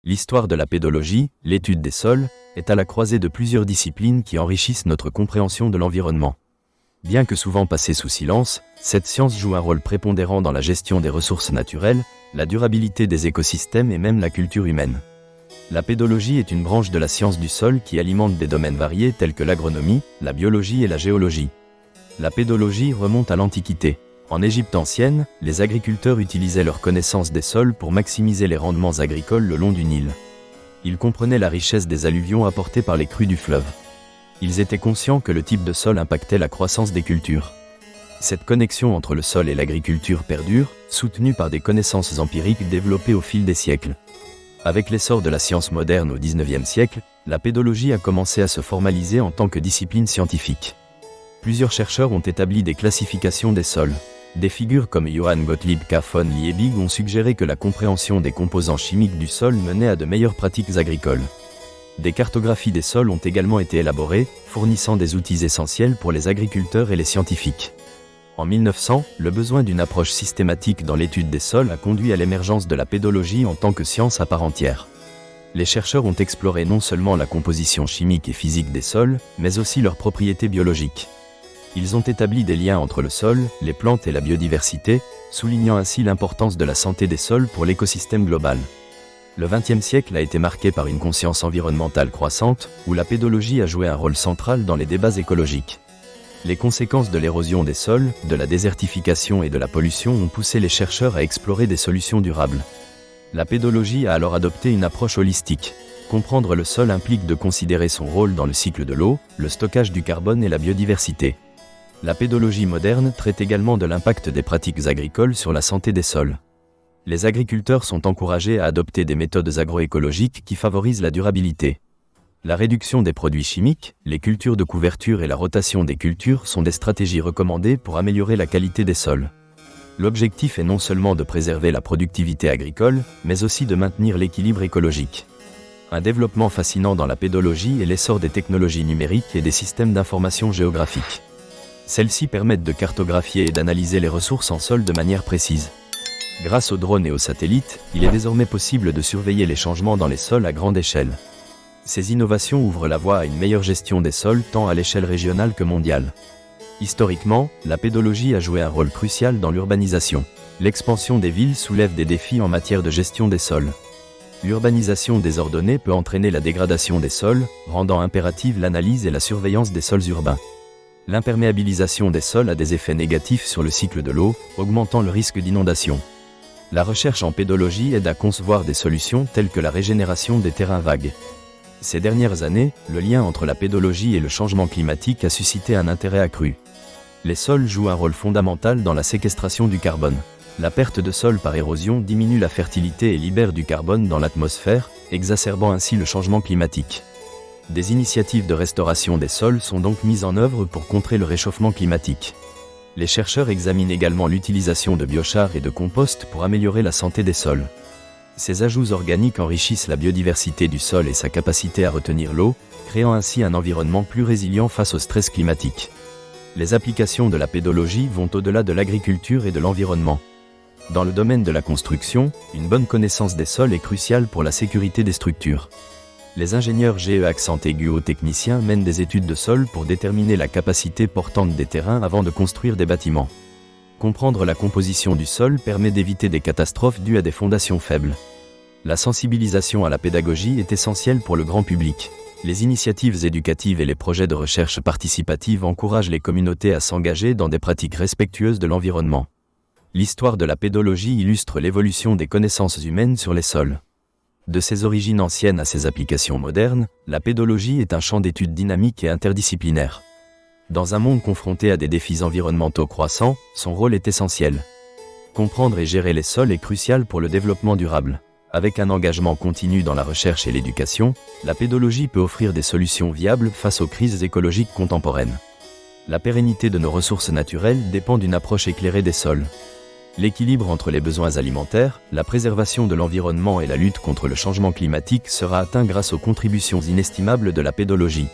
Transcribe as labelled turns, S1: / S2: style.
S1: L'histoire de la pédologie, l'étude des sols, est à la croisée de plusieurs disciplines qui enrichissent notre compréhension de l'environnement. Bien que souvent passée sous silence, cette science joue un rôle prépondérant dans la gestion des ressources naturelles, la durabilité des écosystèmes et même la culture humaine. La pédologie est une branche de la science du sol qui alimente des domaines variés tels que l'agronomie, la biologie et la géologie. La pédologie remonte à l'Antiquité. En Égypte ancienne, les agriculteurs utilisaient leur connaissance des sols pour maximiser les rendements agricoles le long du Nil. Ils comprenaient la richesse des alluvions apportées par les crues du fleuve. Ils étaient conscients que le type de sol impactait la croissance des cultures. Cette connexion entre le sol et l'agriculture perdure, soutenue par des connaissances empiriques développées au fil des siècles. Avec l'essor de la science moderne au XIXe siècle, la pédologie a commencé à se formaliser en tant que discipline scientifique. Plusieurs chercheurs ont établi des classifications des sols. Des figures comme Johann Gottlieb K. von Liebig ont suggéré que la compréhension des composants chimiques du sol menait à de meilleures pratiques agricoles. Des cartographies des sols ont également été élaborées, fournissant des outils essentiels pour les agriculteurs et les scientifiques. En 1900, le besoin d'une approche systématique dans l'étude des sols a conduit à l'émergence de la pédologie en tant que science à part entière. Les chercheurs ont exploré non seulement la composition chimique et physique des sols, mais aussi leurs propriétés biologiques. Ils ont établi des liens entre le sol, les plantes et la biodiversité, soulignant ainsi l'importance de la santé des sols pour l'écosystème global. Le XXe siècle a été marqué par une conscience environnementale croissante, où la pédologie a joué un rôle central dans les débats écologiques. Les conséquences de l'érosion des sols, de la désertification et de la pollution ont poussé les chercheurs à explorer des solutions durables. La pédologie a alors adopté une approche holistique. Comprendre le sol implique de considérer son rôle dans le cycle de l'eau, le stockage du carbone et la biodiversité. La pédologie moderne traite également de l'impact des pratiques agricoles sur la santé des sols. Les agriculteurs sont encouragés à adopter des méthodes agroécologiques qui favorisent la durabilité. La réduction des produits chimiques, les cultures de couverture et la rotation des cultures sont des stratégies recommandées pour améliorer la qualité des sols. L'objectif est non seulement de préserver la productivité agricole, mais aussi de maintenir l'équilibre écologique. Un développement fascinant dans la pédologie est l'essor des technologies numériques et des systèmes d'information géographique. Celles-ci permettent de cartographier et d'analyser les ressources en sol de manière précise. Grâce aux drones et aux satellites, il est désormais possible de surveiller les changements dans les sols à grande échelle. Ces innovations ouvrent la voie à une meilleure gestion des sols tant à l'échelle régionale que mondiale. Historiquement, la pédologie a joué un rôle crucial dans l'urbanisation. L'expansion des villes soulève des défis en matière de gestion des sols. L'urbanisation désordonnée peut entraîner la dégradation des sols, rendant impérative l'analyse et la surveillance des sols urbains. L'imperméabilisation des sols a des effets négatifs sur le cycle de l'eau, augmentant le risque d'inondation. La recherche en pédologie aide à concevoir des solutions telles que la régénération des terrains vagues. Ces dernières années, le lien entre la pédologie et le changement climatique a suscité un intérêt accru. Les sols jouent un rôle fondamental dans la séquestration du carbone. La perte de sol par érosion diminue la fertilité et libère du carbone dans l'atmosphère, exacerbant ainsi le changement climatique. Des initiatives de restauration des sols sont donc mises en œuvre pour contrer le réchauffement climatique. Les chercheurs examinent également l'utilisation de biochar et de compost pour améliorer la santé des sols. Ces ajouts organiques enrichissent la biodiversité du sol et sa capacité à retenir l'eau, créant ainsi un environnement plus résilient face au stress climatique. Les applications de la pédologie vont au-delà de l'agriculture et de l'environnement. Dans le domaine de la construction, une bonne connaissance des sols est cruciale pour la sécurité des structures. Les ingénieurs géotechniciens mènent des études de sol pour déterminer la capacité portante des terrains avant de construire des bâtiments. Comprendre la composition du sol permet d'éviter des catastrophes dues à des fondations faibles. La sensibilisation à la pédagogie est essentielle pour le grand public. Les initiatives éducatives et les projets de recherche participative encouragent les communautés à s'engager dans des pratiques respectueuses de l'environnement. L'histoire de la pédologie illustre l'évolution des connaissances humaines sur les sols. De ses origines anciennes à ses applications modernes, la pédologie est un champ d'études dynamique et interdisciplinaire. Dans un monde confronté à des défis environnementaux croissants, son rôle est essentiel. Comprendre et gérer les sols est crucial pour le développement durable. Avec un engagement continu dans la recherche et l'éducation, la pédologie peut offrir des solutions viables face aux crises écologiques contemporaines. La pérennité de nos ressources naturelles dépend d'une approche éclairée des sols. L'équilibre entre les besoins alimentaires, la préservation de l'environnement et la lutte contre le changement climatique sera atteint grâce aux contributions inestimables de la pédologie.